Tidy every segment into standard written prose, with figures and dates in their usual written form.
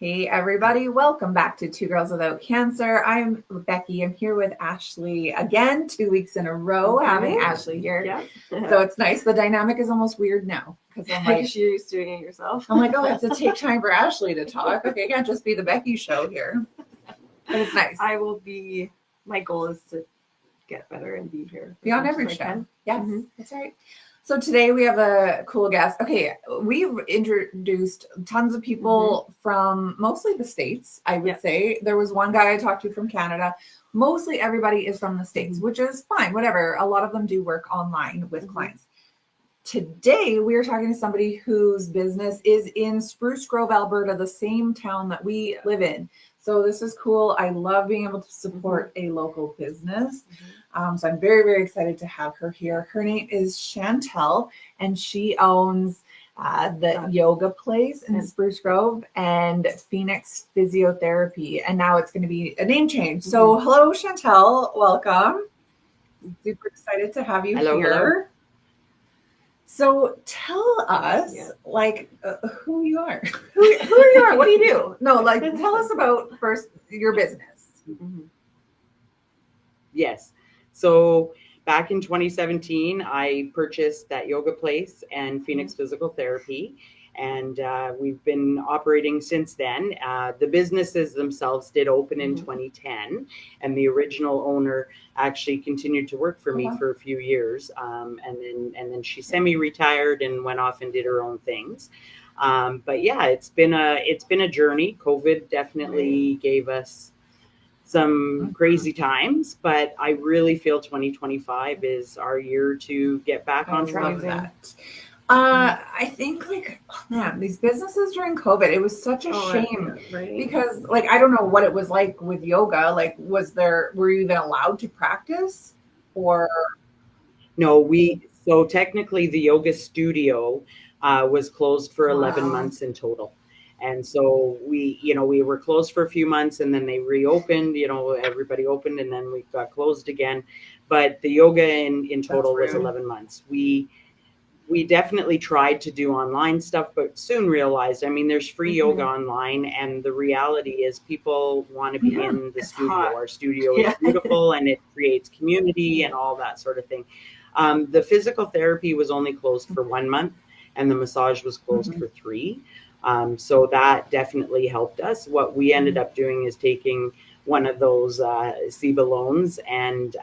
Hey everybody, welcome back to Two Girls Without Cancer. I'm Becky. I'm here with Ashley again, 2 weeks in a row having Ashley here. Yeah. So it's nice. The dynamic is almost weird now because I'm like, you're used to doing it yourself. I'm like, oh, I have to take time for Ashley to talk. Okay, it can't just be the Becky show here. But it's nice. My goal is to get better and be here. Be on every show. Yes, that's right. So today we have a cool guest. Okay, we've introduced tons of people from mostly the States, I would say. There was one guy I talked to from Canada. Mostly everybody is from the States, which is fine, whatever. A lot of them do work online with clients. Today, we are talking to somebody whose business is in Spruce Grove, Alberta, the same town that we live in. So this is cool. I love being able to support a local business. So I'm very, very excited to have her here. Her name is Chantal, and she owns the yoga place in Spruce Grove and Phoenix Physiotherapy. And now it's going to be a name change. So hello, Chantal. Welcome. Super excited to have you here. Hello. So tell us, who you are. who you are. What do you do? No, tell us about first your business. Yes. So back in 2017, I purchased that yoga place and Phoenix Physical Therapy, and we've been operating since then. The businesses themselves did open in 2010, and the original owner actually continued to work for me for a few years, and then she semi-retired and went off and did her own things. But yeah, it's been a journey. COVID definitely gave us some crazy times, but I really feel 2025 is our year to get back on track. Love that. I think these businesses during COVID, it was such a shame because I don't know what it was like with yoga. Were you even allowed to practice or? No, so technically the yoga studio was closed for 11 months in total. And so we were closed for a few months and then they reopened, everybody opened and then we got closed again. But the yoga in total was 11 months. We definitely tried to do online stuff, but soon realized, there's free yoga online. And the reality is people want to be in the studio. Our studio is beautiful and it creates community and all that sort of thing. The physical therapy was only closed for 1 month and the massage was closed for 3. So that definitely helped us. What we ended up doing is taking one of those SEBA loans and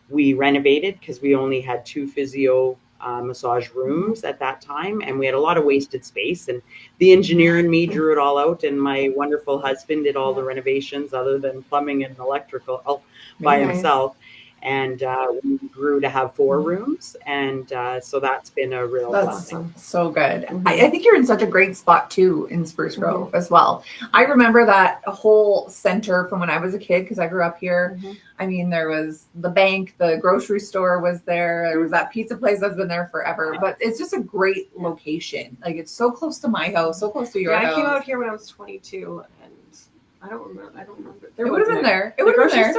we renovated because we only had 2 physio massage rooms at that time. And we had a lot of wasted space, and the engineer in me drew it all out. And my wonderful husband did all the renovations other than plumbing and electrical by himself. And we grew to have 4 rooms. And so that's been a real blessing. So good. I think you're in such a great spot too in Spruce Grove as well. I remember that whole center from when I was a kid because I grew up here. There was the bank, the grocery store was there. There was that pizza place that's been there forever. But it's just a great location. It's so close to my house, so close to your house. I came out here when I was 22 and I don't remember. It would have been there. It would have been there.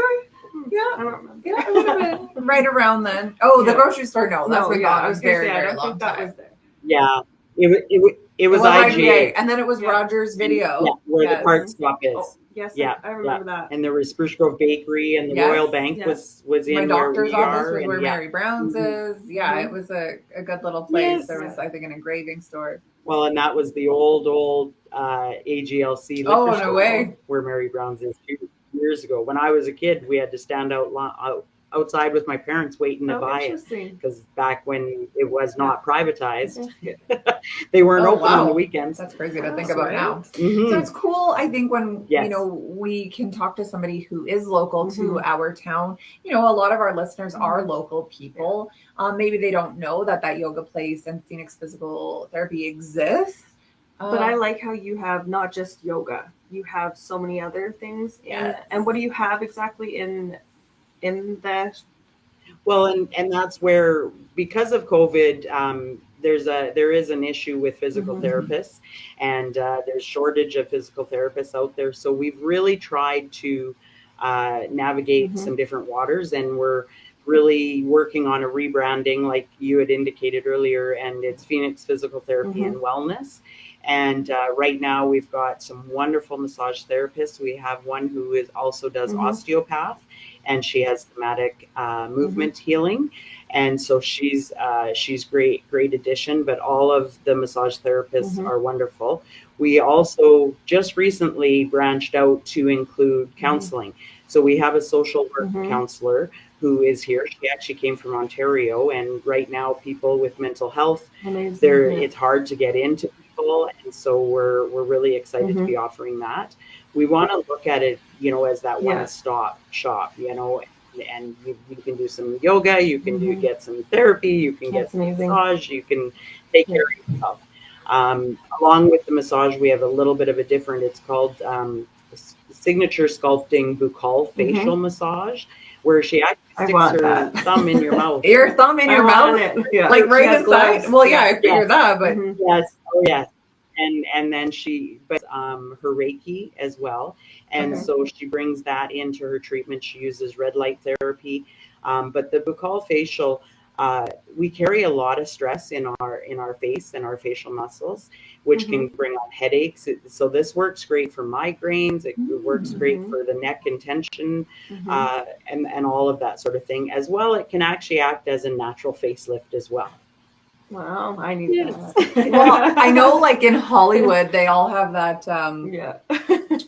Yeah, I don't remember. Yeah, it would have been right around then. Oh, the grocery store. No, that's been gone. It was very, very long time. Was there. Yeah, it was IGA, and then it was Rogers Video, where the park stop is. Oh, yes, I remember that. And there was Spruce Grove Bakery, and the Royal Bank was in my doctor's office was where Mary Brown's is. Yeah, it was a good little place. Yes. There was, I think, an engraving store. Well, and that was the old AGLC liquor store where Mary Brown's is too. Years ago, when I was a kid, we had to stand outside with my parents waiting to buy it because back when it was not privatized, they weren't open on the weekends. That's crazy to think about now. So it's cool, I think, when we can talk to somebody who is local to our town. A lot of our listeners are local people. Maybe they don't know that yoga place and Phoenix Physical Therapy exists. But I like how you have not just yoga. You have so many other things. And what do you have exactly in that? Well, and that's where, because of COVID, there is an issue with physical therapists, and there's shortage of physical therapists out there. So we've really tried to navigate some different waters, and we're really working on a rebranding, like you had indicated earlier, and it's Phoenix Physical Therapy and Wellness. And right now we've got some wonderful massage therapists. We have one who also does osteopath, and she has somatic movement healing. And so she's great addition, but all of the massage therapists are wonderful. We also just recently branched out to include counseling. So we have a social work counselor who is here. She actually came from Ontario, and right now people with mental health, it's hard to get into people, and so we're really excited to be offering that. We want to look at it, as that one-stop shop, and you can do some yoga, you can get some therapy, you can get some massage, you can take care of yourself. Along with the massage, we have a little bit of a different, it's called signature sculpting buccal facial massage, where she actually sticks her thumb in your mouth. Your thumb in your mouth? Yeah. Like right inside? Well, yeah, I figured that, but... Yes, oh yes. And then she, her Reiki as well. And so she brings that into her treatment. She uses red light therapy. But the buccal facial, we carry a lot of stress in our face and our facial muscles, which can bring on headaches. So this works great for migraines. It works great for the neck and tension, and all of that sort of thing. As well, it can actually act as a natural facelift as well. Wow, I need that. Well, I know, like in Hollywood, they all have that.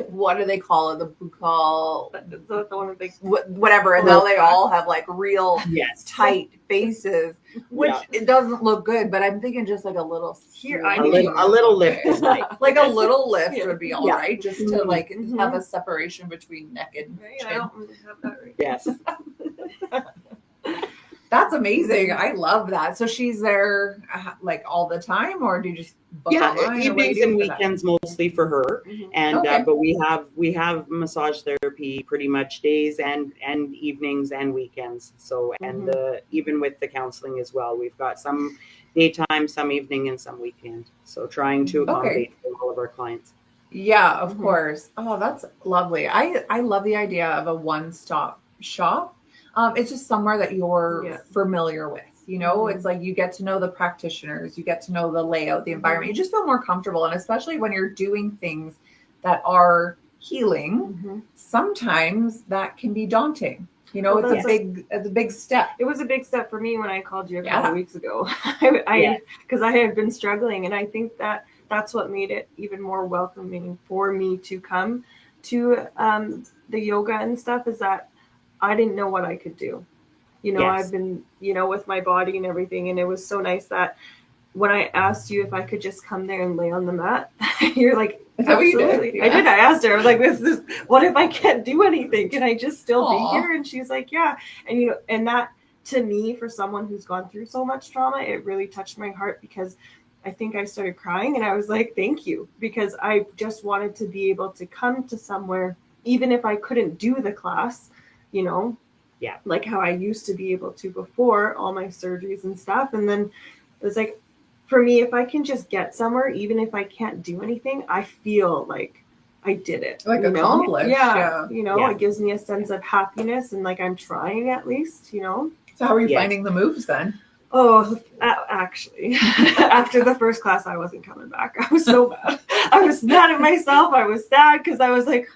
What do they call it? The buccal. Is that the one that they whatever, and now they all have like real tight faces, which it doesn't look good. But I'm thinking just like a little a little lift is nice. Like a little lift would be all right, just to like have a separation between neck and chin. I don't really have that right. Yes. That's amazing. I love that. So she's there like all the time, or do you just book online? Evenings and weekends mostly for her. And but we have massage therapy pretty much days and evenings and weekends. So and even with the counseling as well, we've got some daytime, some evening, and some weekend. So trying to accommodate all of our clients. Yeah, of course. Oh, that's lovely. I love the idea of a one-stop shop. It's just somewhere that you're familiar with, it's like you get to know the practitioners, you get to know the layout, the environment, you just feel more comfortable. And especially when you're doing things that are healing, sometimes that can be daunting. It's a big step. It was a big step for me when I called you a couple of weeks ago. Because I had been struggling, and I think that's what made it even more welcoming for me to come to the yoga and stuff, is that I didn't know what I could do. I've been, with my body and everything. And it was so nice that when I asked you if I could just come there and lay on the mat, you're like, absolutely. I did. I asked her, I was like, what if I can't do anything? Can I just still be here? And she's like, yeah. And, and that to me, for someone who's gone through so much trauma, it really touched my heart, because I think I started crying, and I was like, thank you, because I just wanted to be able to come to somewhere, even if I couldn't do the class, like how I used to be able to before all my surgeries and stuff. And then it was like, for me, if I can just get somewhere, even if I can't do anything, I feel like I did it. Like accomplished. It gives me a sense of happiness, and like I'm trying at least, So how are you finding the moves then? Oh, actually, after the first class, I wasn't coming back. I was so bad. I was mad at myself. I was sad because I was like,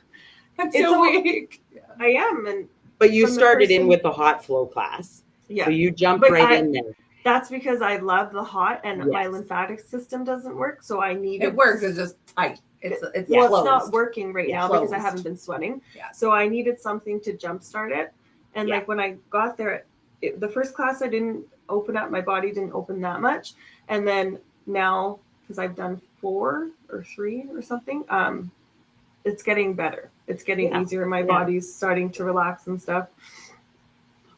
I'm so weak. I am. But you started in with the hot flow class. Yeah. So you jumped in there. That's because I love the hot, and my lymphatic system doesn't work. So I need it. Works. It's just tight. It's not working right now because I haven't been sweating. Yeah. So I needed something to jumpstart it. And like when I got there, the first class I didn't open up. My body didn't open that much. And then now, because I've done 4 or 3 or something, it's getting better. It's getting easier. My body's starting to relax and stuff.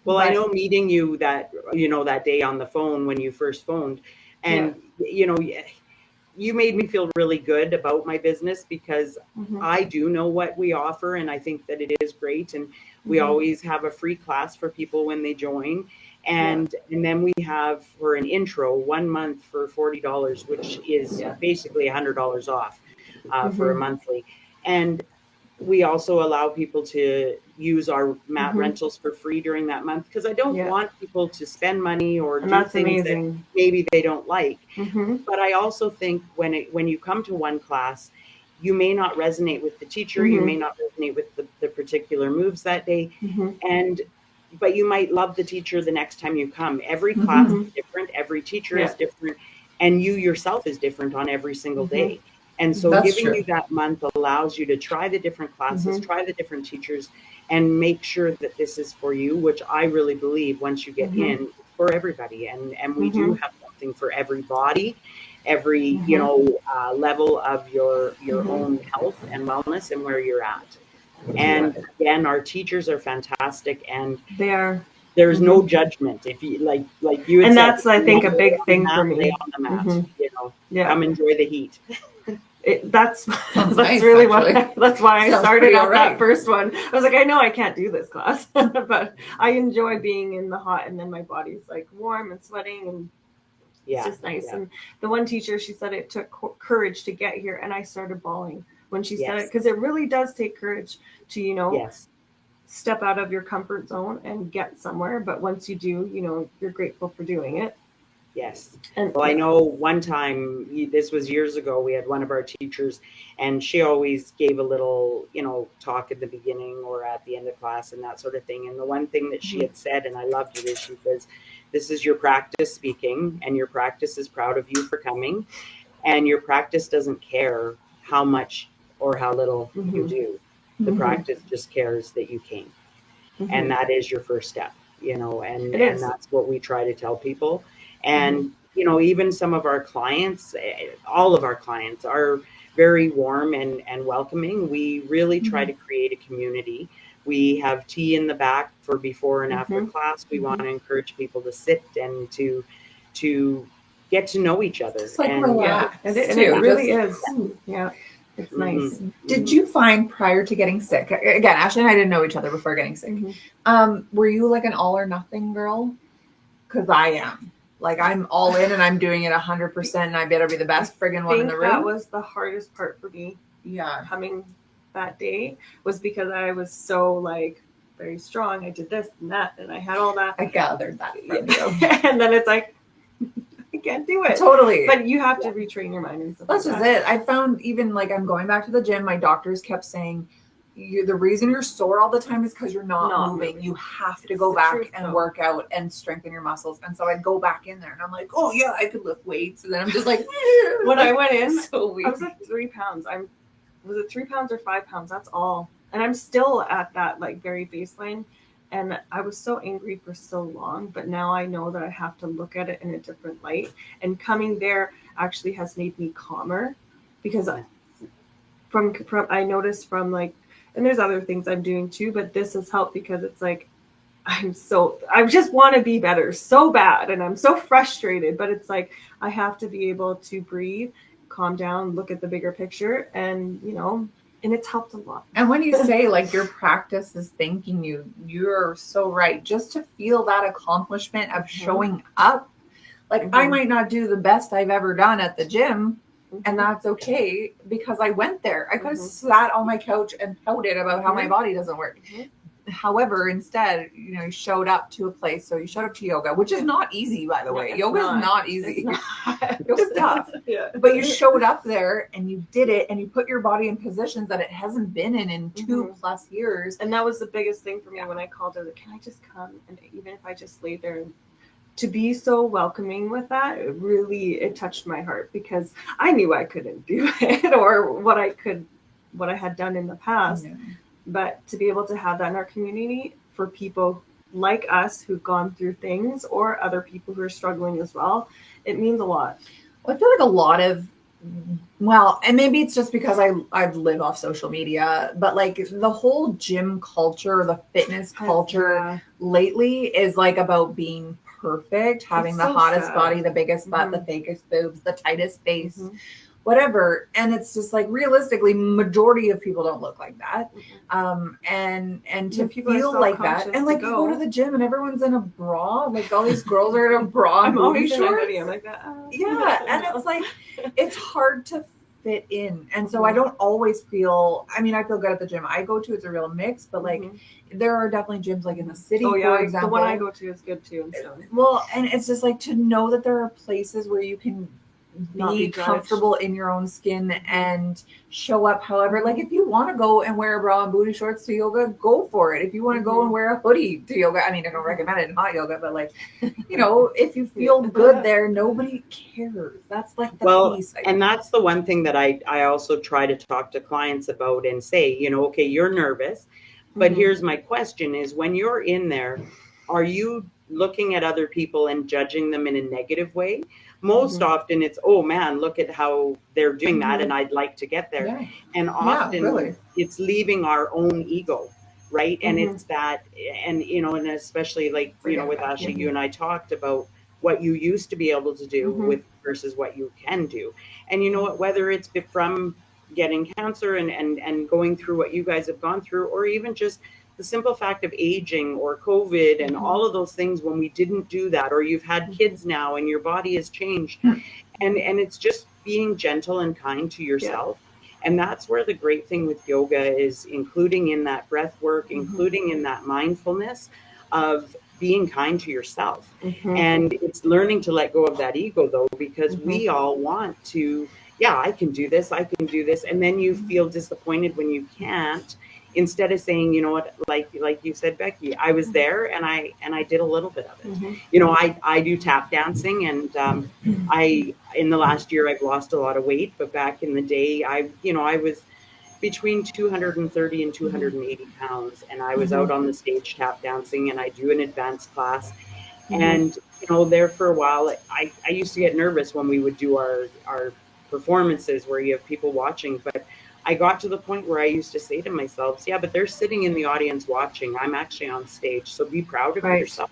Well, I know meeting you that day on the phone when you first phoned, and you made me feel really good about my business, because I do know what we offer, and I think that it is great. And we always have a free class for people when they join. And then we have, for an intro, 1 month for $40, which is basically $100 off for a monthly. And we also allow people to use our mat rentals for free during that month, because I don't want people to spend money or do things that maybe they don't like. But I also think when you come to one class, you may not resonate with the teacher, you may not resonate with the particular moves that day, but you might love the teacher the next time you come. Every class is different, every teacher is different, and you yourself is different on every single day. And so giving you that month allows you to try the different classes, try the different teachers, and make sure that this is for you, which I really believe once you get in, for everybody. And we do have something for every body, every, level of your own health and wellness and where you're at. And again, our teachers are fantastic, and they are. There's no judgment. If you like you had and said, that's I think a big thing for me. On the mat, come enjoy the heat. That's nice, really that's why I started out that first one. I was like, I know I can't do this class, but I enjoy being in the hot, and then my body's like warm and sweating, and it's just nice. And the one teacher, she said it took courage to get here, and I started bawling when she said it, because it really does take courage to step out of your comfort zone and get somewhere. But once you do, you're grateful for doing it. Yes. Well, I know one time, this was years ago, we had one of our teachers, and she always gave a little, talk at the beginning or at the end of class and that sort of thing. And the one thing that she had said, and I loved it, is she says, this is your practice speaking, and your practice is proud of you for coming, and your practice doesn't care how much or how little you do. The practice just cares that you came. And that is your first step, and that's what we try to tell people. And, even some of our clients, all of our clients are very warm and welcoming. We really try to create a community. We have tea in the back for before and after class. We want to encourage people to sit and to get to know each other. Just relax. And it really is. Yeah. It's nice. Did you find prior to getting sick, again, Ashley and I didn't know each other before getting sick. Were you like an all or nothing girl? Because I am. Like, I'm all in and I'm doing it 100%, and I better be the best friggin' one in the room. That was the hardest part for me. Yeah. Coming that day was because I was so very strong. I did this and that, and I had all that. I gathered that from you. And then it's like, I can't do it. Totally. But you have to retrain your mind and stuff. That's just it. I found even I'm going back to the gym, my doctors kept saying, the reason you're sore all the time is because you're not moving. You have to go back and work out and strengthen your muscles. And so I'd go back in there and I'm like, oh yeah, I could lift weights. And then I'm just like, when I went in, so weak. I was like 3 pounds. Was it 3 pounds or 5 pounds? That's all. And I'm still at that very baseline. And I was so angry for so long, but now I know that I have to look at it in a different light. And coming there actually has made me calmer, because from I noticed and there's other things I'm doing too, but this has helped because it's I just want to be better so bad, and I'm so frustrated, but it's I have to be able to breathe, calm down, look at the bigger picture, and and it's helped a lot. And when you say your practice is thanking you, you're so right. Just to feel that accomplishment of showing up, I might not do the best I've ever done at the gym, and that's okay, because I went there. I could have sat on my couch and pouted about how my body doesn't work. However, instead, you showed up to a place. So you showed up to yoga, which is not easy, by the way. Yoga is not easy. Yoga's tough. But you showed up there and you did it, and you put your body in positions that it hasn't been in 2+ years. And that was the biggest thing for me when I called her. Can I just come? And even if I just lay there, and to be so welcoming with that, it touched my heart, because I knew I couldn't do it, or what I had done in the past. But to be able to have that in our community for people like us who've gone through things, or other people who are struggling as well, it means a lot. Well, I feel like a lot of, and maybe it's just because I live off social media, but the whole gym culture, the fitness culture lately is about being perfect, having the hottest body, the biggest butt, the fakest boobs, the tightest face, whatever. And it's just realistically, majority of people don't look like that. And to feel like that, and you go to the gym and everyone's in a bra, all these girls are in a bra. I'm always in a video like that. And it's it's hard to fit in. And so I don't always feel, I mean, I feel good at the gym I go to. It's a real mix, but like there are definitely gyms like in the city, for example. The one I go to is good too. And so. Well, and it's just like to know that there are places where you can be comfortable in your own skin and show up however. Like if you want to go and wear a bra and booty shorts to yoga, go for it. If you want to go and wear a hoodie to yoga, I mean, I don't recommend it in hot yoga, but like, you know, if you feel good there, nobody cares. That's like the piece. And that's the one thing that I also try to talk to clients about and say, you know, okay, you're nervous, but here's my question is, when you're in there, are you looking at other people and judging them in a negative way? Most often it's, oh man, look at how they're doing that and I'd like to get there. Yeah. And often it's leaving our own ego, right? And it's that, and you know, and especially like, you know, with Ashley, you and I talked about what you used to be able to do with versus what you can do. And you know what, whether it's from getting cancer and going through what you guys have gone through, or even just the simple fact of aging or COVID and all of those things, when we didn't do that, or you've had kids now and your body has changed, and it's just being gentle and kind to yourself. And that's where the great thing with yoga is, including in that breath work, including in that mindfulness of being kind to yourself. And it's learning to let go of that ego though, because we all want to, I can do this. And then you feel disappointed when you can't. Instead of saying, you know what, like you said, Becky, I was there and I did a little bit of it. You know, I do tap dancing, and in the last year I've lost a lot of weight, but back in the day I was between 230 and 280 pounds, and I was out on the stage tap dancing, and I do an advanced class. And you know, there for a while I used to get nervous when we would do our performances where you have people watching, but I got to the point where I used to say to myself, but they're sitting in the audience watching. I'm actually on stage. So be proud of yourself.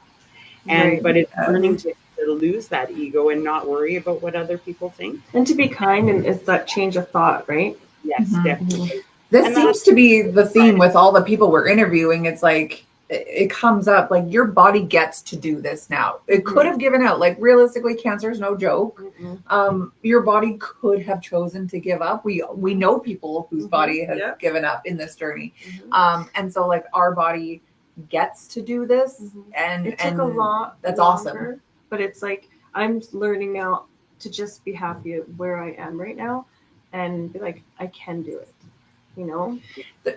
And but it's learning to lose that ego and not worry about what other people think. And to be kind, and it's that change of thought, right? Yes, definitely. This seems to be the theme with all the people we're interviewing. It's like, it comes up like your body gets to do this now. It could have given out. Like realistically, cancer is no joke. Your body could have chosen to give up. We know people whose body has given up in this journey. And so like our body gets to do this, and it took a lot. That's longer, awesome. But it's like I'm learning now to just be happy where I am right now, and be like, I can do it. You know,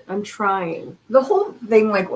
I'm trying. The whole thing, like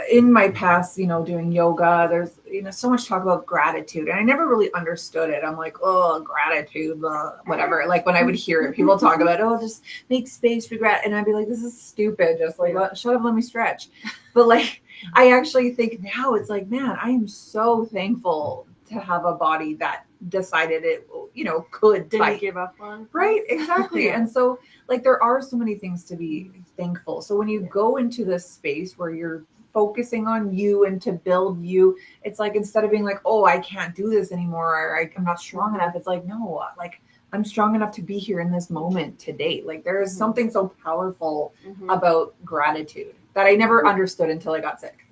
in my past, you know, doing yoga, there's, you know, so much talk about gratitude, and I never really understood it. I'm like, oh, gratitude, whatever. Like when I would hear it, people talk about, oh, just make space for gratitude, and I'd be like, this is stupid. Just like, shut up, let me stretch. But like, I actually think now it's like, man, I am so thankful to have a body that decided it, you know, didn't give up on. Right, exactly. And so like there are so many things to be thankful. So when you go into this space where you're focusing on you and to build you, it's like, instead of being like, oh, I can't do this anymore, or I'm not strong enough, it's like, no, like I'm strong enough to be here in this moment today. Like there is something so powerful about gratitude that I never understood until I got sick.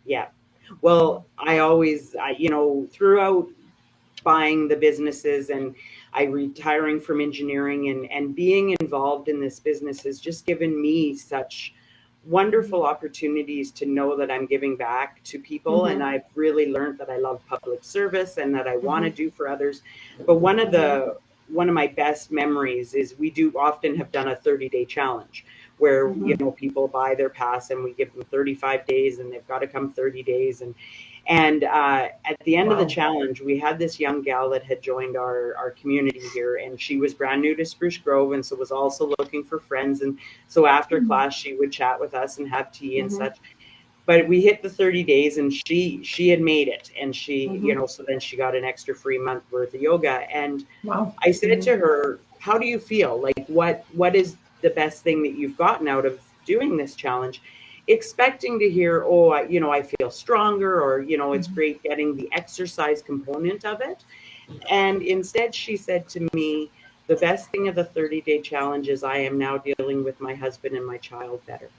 Yeah. Well, I always, you know, throughout buying the businesses and I retiring from engineering and being involved in this business has just given me such wonderful opportunities to know that I'm giving back to people. And I've really learned that I love public service and that I want to do for others. But one of my best memories is we do often have done a 30-day challenge where, you know, people buy their pass and we give them 35 days and they've got to come 30 days. And at the end of the challenge, we had this young gal that had joined our community here, and she was brand new to Spruce Grove, and so was also looking for friends. And so after class, she would chat with us and have tea and such. But we hit the 30 days, and she had made it, and she, you know, so then she got an extra free month worth of yoga. And I said to her, "How do you feel? Like, what is the best thing that you've gotten out of doing this challenge?" Expecting to hear, oh, I feel stronger, or, you know, it's great getting the exercise component of it. And instead she said to me, the best thing of the 30-day challenge is I am now dealing with my husband and my child better.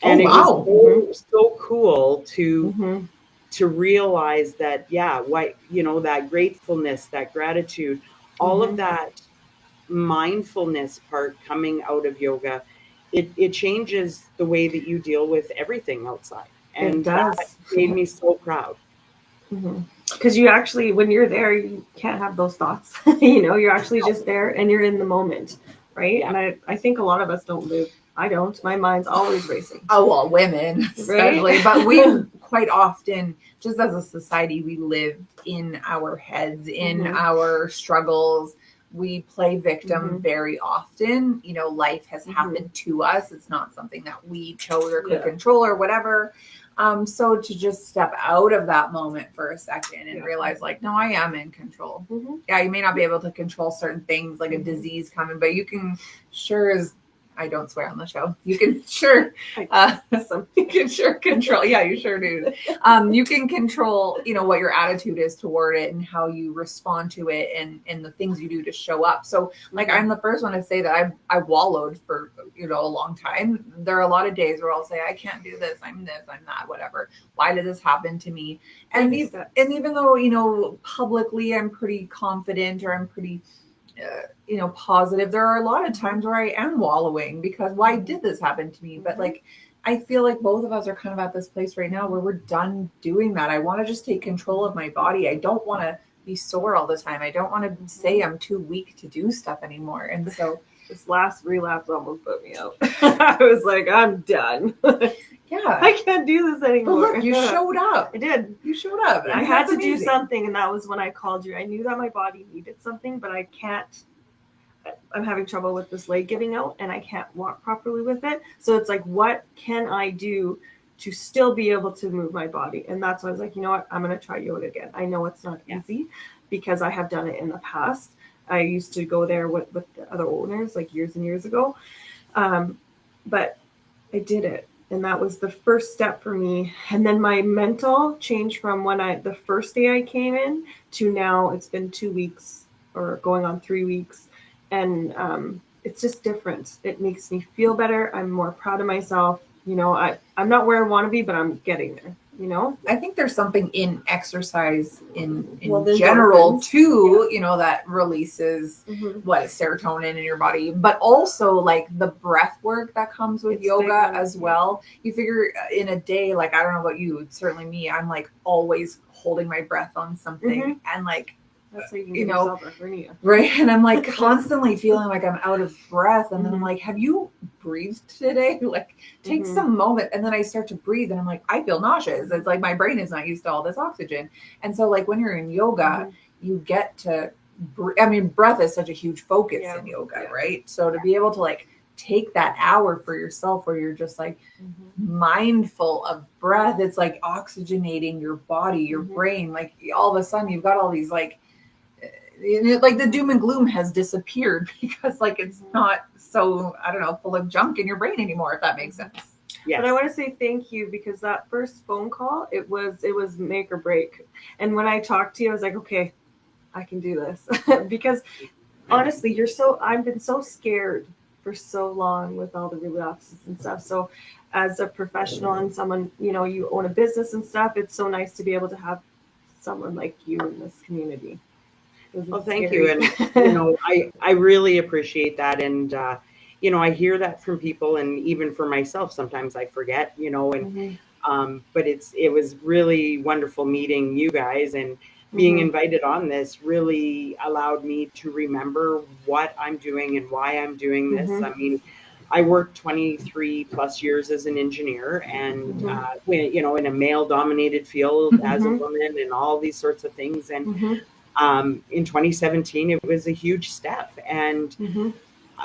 And it was so cool to realize that, that gratefulness, that gratitude, all of that mindfulness part coming out of yoga, it changes the way that you deal with everything outside. And It does. that made me so proud. Because you actually, when you're there, you can't have those thoughts. You're actually just there and you're in the moment, right? Yeah. And I think a lot of us don't live. I don't. My mind's always racing. Oh, well, women especially. Right? But we quite often, just as a society, we live in our heads, in our struggles. We play victim very often. Life has happened to us. It's not something that we chose or could control or whatever. So to just step out of that moment for a second and realize, like, no, I am in control. Yeah, you may not be able to control certain things like a disease coming, but you can I don't swear on the show. You can you can sure control. Yeah, you sure do. You can control, what your attitude is toward it and how you respond to it and the things you do to show up. So like, I'm the first one to say that I wallowed for, a long time. There are a lot of days where I'll say, I can't do this. I'm this, I'm that, whatever. Why did this happen to me? And even though, publicly I'm pretty confident or I'm pretty, positive, there are a lot of times where I am wallowing because why did this happen to me? But like, I feel like both of us are kind of at this place right now where we're done doing that. I want to just take control of my body. I don't want to be sore all the time. I don't want to say I'm too weak to do stuff anymore. And so this last relapse almost put me out. I was like, I'm done. Yeah, I can't do this anymore. But look, you showed up. I did. You showed up. I had to do something, and that was when I called you. I knew that my body needed something, but I can't. I'm having trouble with this leg giving out, and I can't walk properly with it. So it's like, what can I do to still be able to move my body? And that's why I was like, you know what? I'm going to try yoga again. I know it's not easy because I have done it in the past. I used to go there with the other owners like years and years ago. But I did it. And that was the first step for me. And then my mental changed from the first day I came in to now it's been 2 weeks or going on 3 weeks. And it's just different. It makes me feel better. I'm more proud of myself. I'm not where I want to be, but I'm getting there. I think there's something in exercise in there's general endorphins. too, that releases serotonin in your body, but also like the breath work that comes with yoga as well. You figure in a day, like, I don't know about you, certainly me, I'm like always holding my breath on something and like, that's how you can give yourself a hernia. Right. And I'm like constantly feeling like I'm out of breath. And then I'm like, have you breathed today? Like, take some moment. And then I start to breathe and I'm like, I feel nauseous. It's like my brain is not used to all this oxygen. And so like when you're in yoga, you get to breath is such a huge focus in yoga, right? So to be able to like take that hour for yourself where you're just like mindful of breath, it's like oxygenating your body, your brain. Like all of a sudden you've got all these like the doom and gloom has disappeared because like it's not so, I don't know, full of junk in your brain anymore, if that makes sense. Yes. But I want to say thank you because that first phone call, it was make or break. And when I talked to you, I was like, okay, I can do this. Because honestly, I've been so scared for so long with all the relapses and stuff. So as a professional and someone, you own a business and stuff, it's so nice to be able to have someone like you in this community. Well, thank you. And, I really appreciate that. And, I hear that from people, and even for myself, sometimes I forget, but it was really wonderful meeting you guys, and being invited on this really allowed me to remember what I'm doing and why I'm doing this. I mean, I worked 23 plus years as an engineer and, in a male dominated field as a woman and all these sorts of things. And, in 2017, it was a huge step, and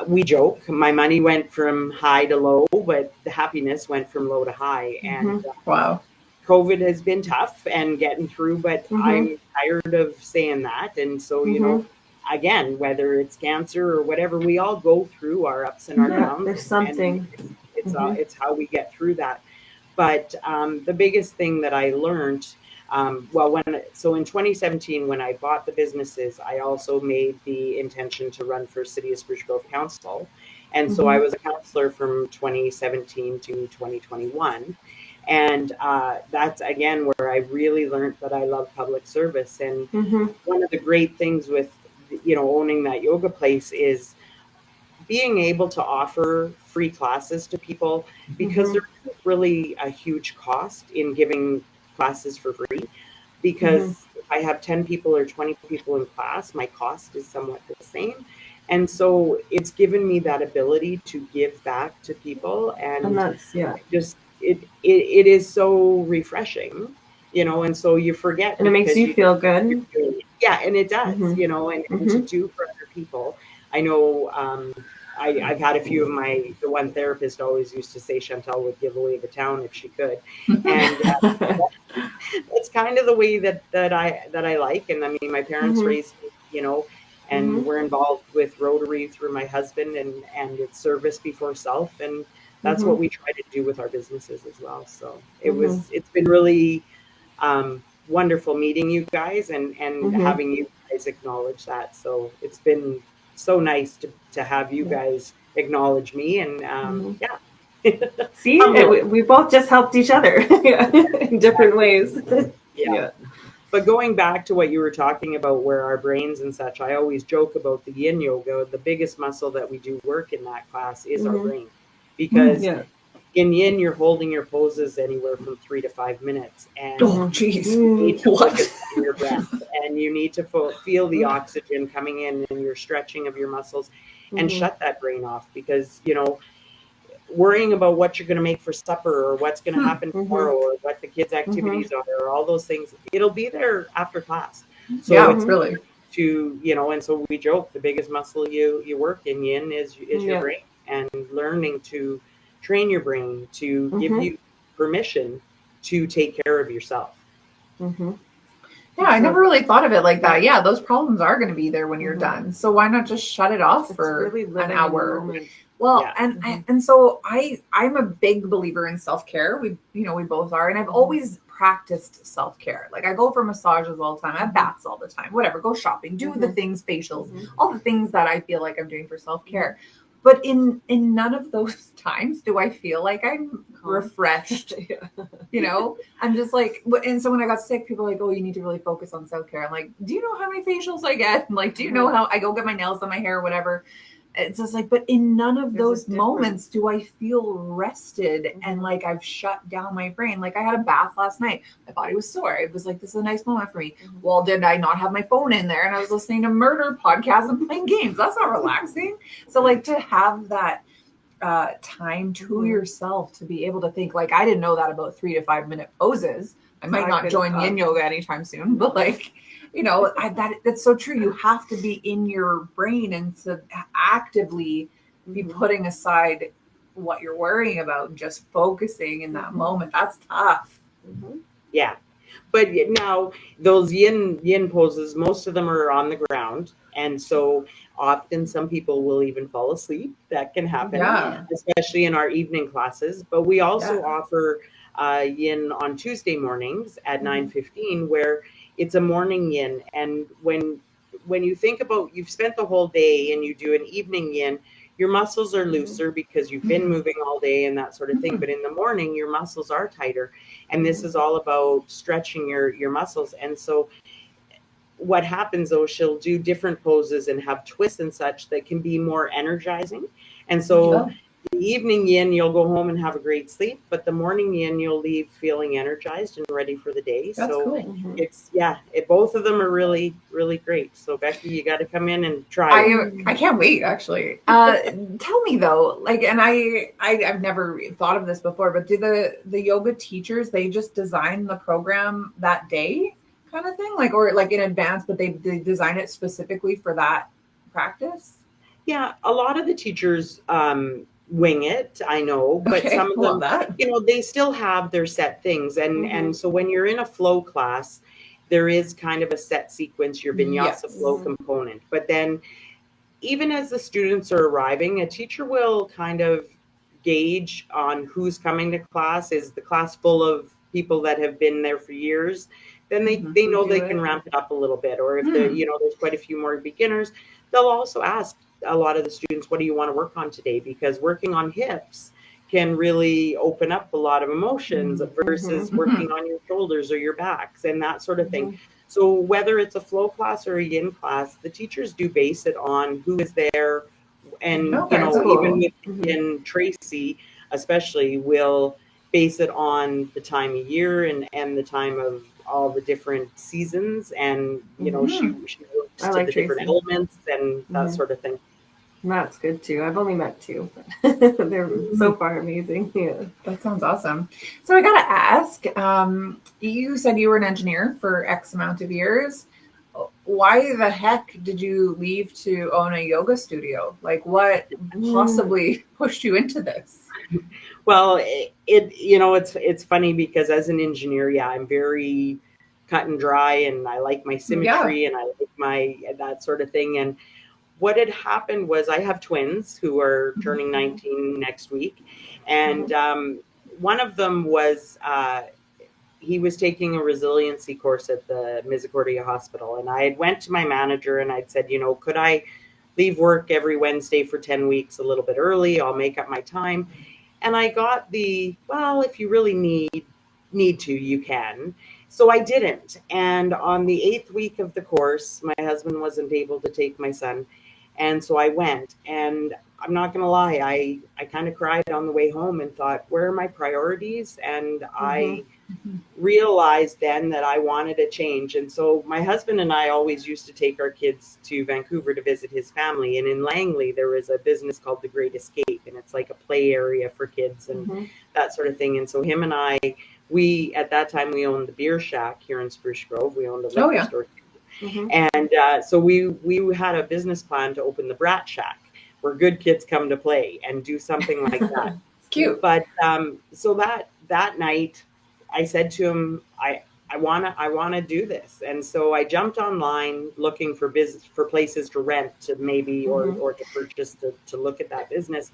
we joke, my money went from high to low, but the happiness went from low to high. And wow, COVID has been tough and getting through, but I'm tired of saying that. And so, again, whether it's cancer or whatever, we all go through our ups and our downs. There's something. It's how we get through that. But the biggest thing that I learned, in 2017, when I bought the businesses, I also made the intention to run for City of Spruce Grove Council. And so I was a councillor from 2017 to 2021. And that's, again, where I really learned that I love public service. And one of the great things with, owning that yoga place is being able to offer free classes to people, because there isn't really a huge cost in giving classes for free, because if I have 10 people or 20 people in class, my cost is somewhat the same. And so it's given me that ability to give back to people, And that's, just it is so refreshing, and so you forget, and it makes because you feel good. yeah, and it does, and to do for other people. I know, I've had a few of the one therapist always used to say Chantal would give away the town if she could. And it's kind of the way that I like. And I mean, my parents raised me, and we're involved with Rotary through my husband, and it's service before self. And that's what we try to do with our businesses as well. So it's been really wonderful meeting you guys, and having you guys acknowledge that. So it's been so nice to have you guys acknowledge me, and See, we both just helped each other in different ways. Yeah. But going back to what you were talking about, where our brains and such, I always joke about the yin yoga. The biggest muscle that we do work in that class is our brain, because in yin, you're holding your poses anywhere from 3 to 5 minutes, and you need to focus on your breath, and you need to feel the oxygen coming in, and your stretching of your muscles, and shut that brain off, because worrying about what you're going to make for supper, or what's going to happen tomorrow, or what the kids' activities are, or all those things, it'll be there after class. So it's really to and so we joke, the biggest muscle you work in yin is your brain, and learning to train your brain to give you permission to take care of yourself. Yeah, I never really thought of it like that. Yeah, those problems are going to be there when you're done. So why not just shut it off for an hour? Well, and so I'm a big believer in self-care. We both are, and I've always practiced self-care. Like I go for massages all the time, I have baths all the time, whatever, go shopping, do the things, facials, all the things that I feel like I'm doing for self-care. But in none of those times do I feel like I'm refreshed. I'm just like, and so when I got sick, people were like, oh, you need to really focus on self-care. I'm like, do you know how many facials I get? Like, do you know how I go get my nails done, my hair, whatever? It's just like, but in none of those moments do I feel rested and like I've shut down my brain. Like I had a bath last night. My body was sore. It was like, this is a nice moment for me. Well, did I not have my phone in there? And I was listening to murder podcasts and playing games. That's not relaxing. So like to have that time to yourself to be able to think, like, I didn't know that about 3 to 5 minute poses. I might not join yin yoga anytime soon, but like, that's so true. You have to be in your brain and to actively be putting aside what you're worrying about and just focusing in that moment. That's tough. Yeah. But now those yin poses, most of them are on the ground. And so often some people will even fall asleep. That can happen, especially in our evening classes. But we also offer yin on Tuesday mornings at 9:15, where it's a morning yin. And when you think about, you've spent the whole day and you do an evening yin, your muscles are looser because you've been moving all day and that sort of thing. But in the morning, your muscles are tighter. And this is all about stretching your muscles. And so what happens, though, she'll do different poses and have twists and such that can be more energizing. And so the evening yin, you'll go home and have a great sleep, but the morning yin, you'll leave feeling energized and ready for the day. That's so cool. It's both of them are really, really great. So Becky, you got to come in and try. I can't wait, actually. Tell me though, like, and I've never thought of this before, but do the yoga teachers, they just design the program that day kind of thing, like, or like in advance, but they design it specifically for that practice? Yeah, a lot of the teachers wing it, I know, but some of them, they still have their set things. And so when you're in a flow class, there is kind of a set sequence, your vinyasa flow component. But then even as the students are arriving, a teacher will kind of gauge on who's coming to class. Is the class full of people that have been there for years? Then they know they can ramp it up a little bit. Or if there's quite a few more beginners, they'll also ask a lot of the students, what do you want to work on today? Because working on hips can really open up a lot of emotions versus working on your shoulders or your backs and that sort of thing. So whether it's a flow class or a yin class, the teachers do base it on who is there And, Okay, that's even cool. within Tracy, especially, will base it on the time of year and the time of all the different seasons. And, she works I to like the different Tracy. elements and that sort of thing. Matt's good too. I've only met 2, but they're so far amazing. Yeah. That sounds awesome. So I got to ask, you said you were an engineer for X amount of years. Why the heck did you leave to own a yoga studio? Like, what possibly pushed you into this? Well, it's funny because as an engineer, I'm very cut and dry, and I like my symmetry and I like my that sort of thing. And what had happened was I have twins who are turning 19 next week, and one of them was he was taking a resiliency course at the Misericordia Hospital, and I had went to my manager and I'd said, could I leave work every Wednesday for 10 weeks a little bit early? I'll make up my time. And I got well, if you really need to, you can. So I didn't. And on the 8th week of the course, my husband wasn't able to take my son. And so I went, and I'm not going to lie, I kind of cried on the way home and thought, where are my priorities? And I realized then that I wanted a change. And so my husband and I always used to take our kids to Vancouver to visit his family. And in Langley, there was a business called The Great Escape, and it's like a play area for kids and that sort of thing. And so him and I, at that time, we owned the Beer Shack here in Spruce Grove. We owned a liquor store. And so we had a business plan to open the Brat Shack, where good kids come to play and do something like that. It's cute. But so that night, I said to him, I wanna do this. And so I jumped online looking for places to rent to maybe or to purchase to look at that business.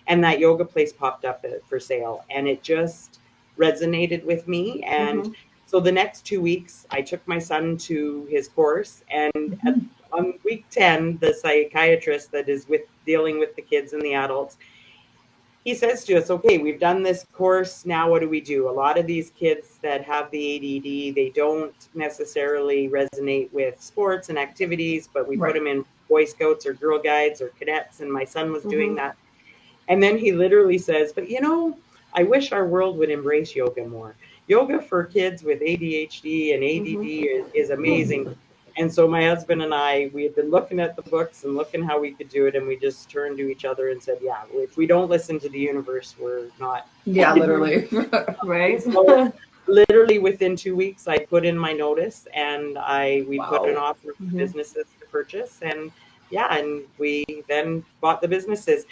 And that yoga place popped up for sale, and it just resonated with me. And so the next 2 weeks, I took my son to his course, and on week 10, the psychiatrist that is dealing with the kids and the adults, he says to us, okay, we've done this course. Now what do we do? A lot of these kids that have the ADD, they don't necessarily resonate with sports and activities, but we put them in Boy Scouts or Girl Guides or cadets, and my son was doing that. And then he literally says, but I wish our world would embrace yoga more. Yoga for kids with ADHD and ADD is amazing. And so my husband and I, we had been looking at the books and looking how we could do it. And we just turned to each other and said, if we don't listen to the universe, we're not. Yeah, literally. Right. So literally within 2 weeks, I put in my notice, and we put an offer for businesses to purchase. And and we then bought the businesses.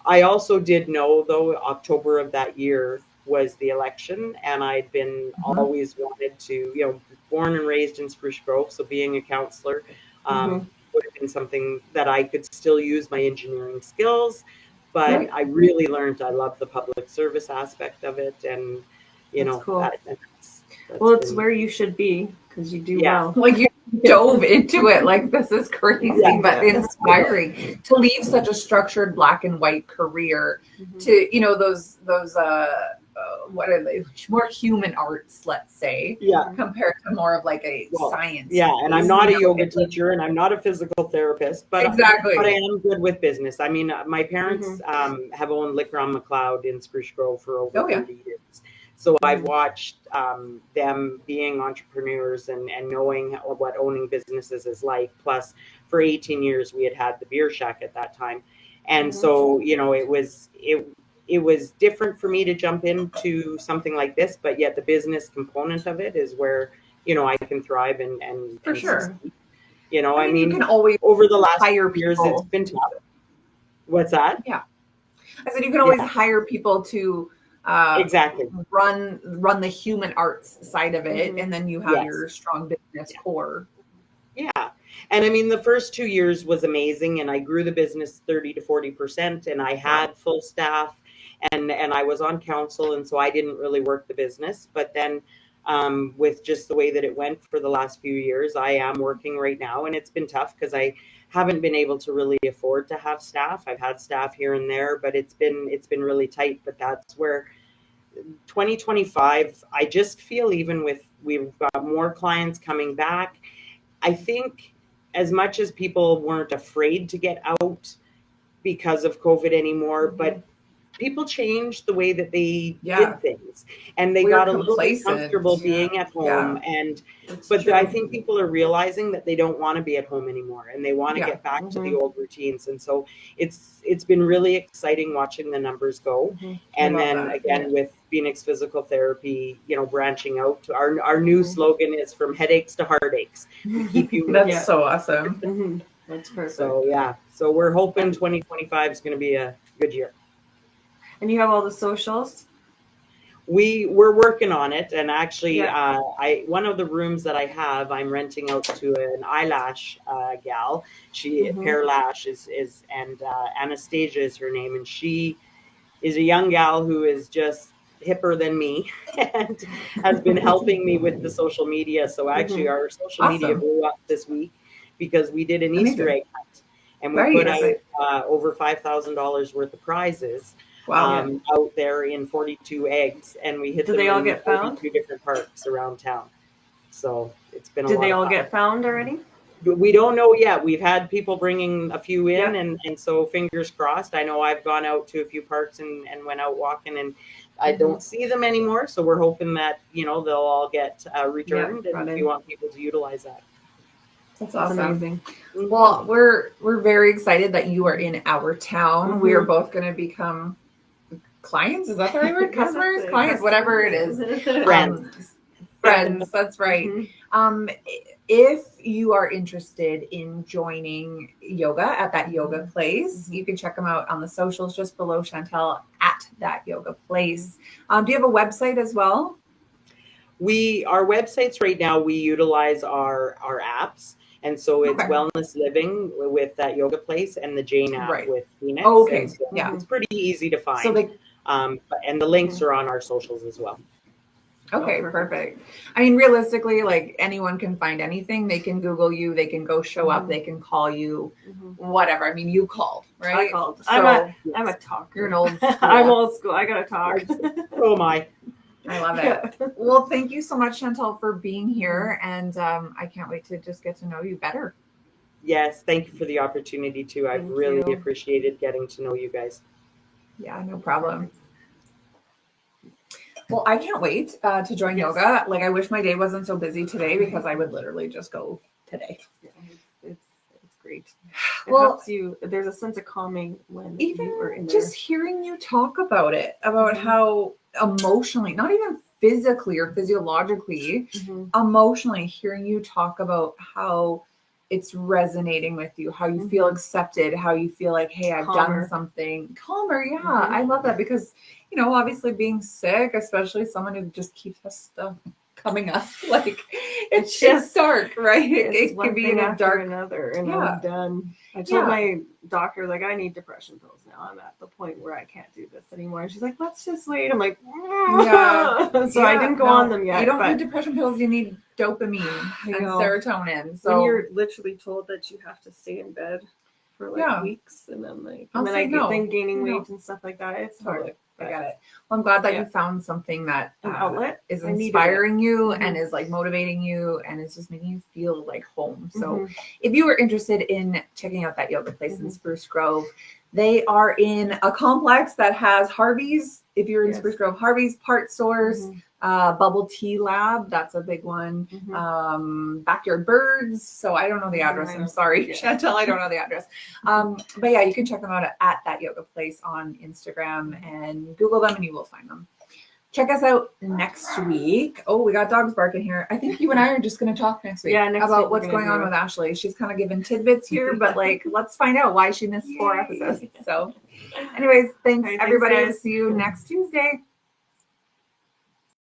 I also did know, though, October of that year was the election, and I'd been always wanted to, born and raised in Spruce Grove, so being a counselor would have been something that I could still use my engineering skills, but I really learned I love the public service aspect of it, and that's cool. That's it's where you should be, because you do well. Like you dove into it, like this is crazy, but inspiring to leave such a structured black and white career to those what are they, more human arts, let's say, compared to more of like a science. And I'm not a yoga teacher, and I'm not a physical therapist, but but I am good with business. I mean, my parents have owned Liquor on McLeod in Spruce Grove for over 30 years. So I've watched them being entrepreneurs and knowing what owning businesses is like. Plus, for 18 years, we had the Beer Shack at that time. And so, it was different for me to jump into something like this, but yet the business component of it is where, I can thrive and for sure. Succeed. I mean, you can always over the last hire few years, it's been tough. What's that? Yeah. I said you can always hire people to exactly run the human arts side of it, and then you have your strong business core. And I mean, the first 2 years was amazing, and I grew the business 30 to 40%, and I had full staff, and I was on council, and so I didn't really work the business. But then with just the way that it went for the last few years, I am working right now, and it's been tough because I haven't been able to really afford to have staff. I've had staff here and there, but it's been really tight. But that's where 2025, I just feel, even with, we've got more clients coming back, I think as much as people weren't afraid to get out, because of COVID anymore, but people changed the way that they did things, and they got a little bit comfortable being at home. But I think people are realizing that they don't want to be at home anymore, and they want to get back to the old routines. And so it's been really exciting watching the numbers go. And then again with Phoenix Physical Therapy, branching out. Our new slogan is from headaches to heartaches. We keep you. That's so awesome. That's perfect. So we're hoping 2025 is going to be a good year. And you have all the socials? We're working on it, and actually, one of the rooms that I have, I'm renting out to an eyelash gal. She Pear Lash is and Anastasia is her name, and she is a young gal who is just hipper than me and has been helping me with the social media. So actually, our social media blew up this week because we did an Easter egg hunt, and we put out over $5,000 worth of prizes. Wow. Out there in 42 eggs, and we hit them they all in get found? 42 different parks around town. So it's been a Did lot they of all fun. get found already? We don't know yet. We've had people bringing a few in, and so fingers crossed. I know I've gone out to a few parks and went out walking, and I don't see them anymore. So we're hoping that they'll all get returned, and we want people to utilize that. That's awesome. Amazing. Well, we're very excited that you are in our town. We are both going to become clients. Is that the right word? Customers, clients, whatever it is. Friends. That's right. If you are interested in joining yoga at that yoga place, you can check them out on the socials just below Chantal at that yoga place. Do you have a website as well? Our websites right now, we utilize our apps. And so it's Wellness Living with that yoga place and the Jane app with Phoenix. Oh, okay. So it's pretty easy to find. So and the links are on our socials as well. Okay, perfect. I mean, realistically, like anyone can find anything. They can Google you. They can go show up. They can call you. Whatever. I mean, you called, right? I called. So, I'm a talker. You're an old school. I'm old school. I gotta talk. Oh my. I love it. Well, thank you so much, Chantal, for being here. And I can't wait to just get to know you better. Yes, thank you for the opportunity too. I've really appreciated getting to know you guys. Yeah, no problem. Well, I can't wait to join yoga. Like, I wish my day wasn't so busy today because I would literally just go today. Yeah, it's great. It helps you. There's a sense of calming when even you are in there. Just hearing you talk about it, about how emotionally, not even physically or physiologically, emotionally, hearing you talk about how it's resonating with you, how you feel accepted, how you feel like, hey, I've done something calmer. Yeah, I love that because, obviously being sick, especially someone who just keeps us stuff coming up, like it's just dark, right? It can be in a dark another, and I'm done. I told my doctor, like, I need depression pills now. I'm at the point where I can't do this anymore. And she's like, let's just wait. I'm like, so I didn't go on them yet. You don't need depression pills. You need dopamine and serotonin. So when you're literally told that you have to stay in bed for weeks, and then then gaining weight and stuff like that, it's hard. I got it. Well, I'm glad that you found something that an outlet is inspiring you and is like motivating you and is just making you feel like home. So if you were interested in checking out that yoga place in Spruce Grove, they are in a complex that has Harvey's. If you're in Spruce Grove, Harvey's, Part Stores, Bubble Tea Lab, that's a big one. Backyard Birds. So I don't know the address. I'm sorry, Chantal, I don't know the address. But yeah, you can check them out at that yoga place on Instagram and Google them and you will find them. Check us out next week. Oh, we got dogs barking here. I think you and I are just going to talk next week about what's going on with Ashley. She's kind of giving tidbits here, but let's find out why she missed 4 episodes. So anyways, thanks everybody. We'll see you next Tuesday.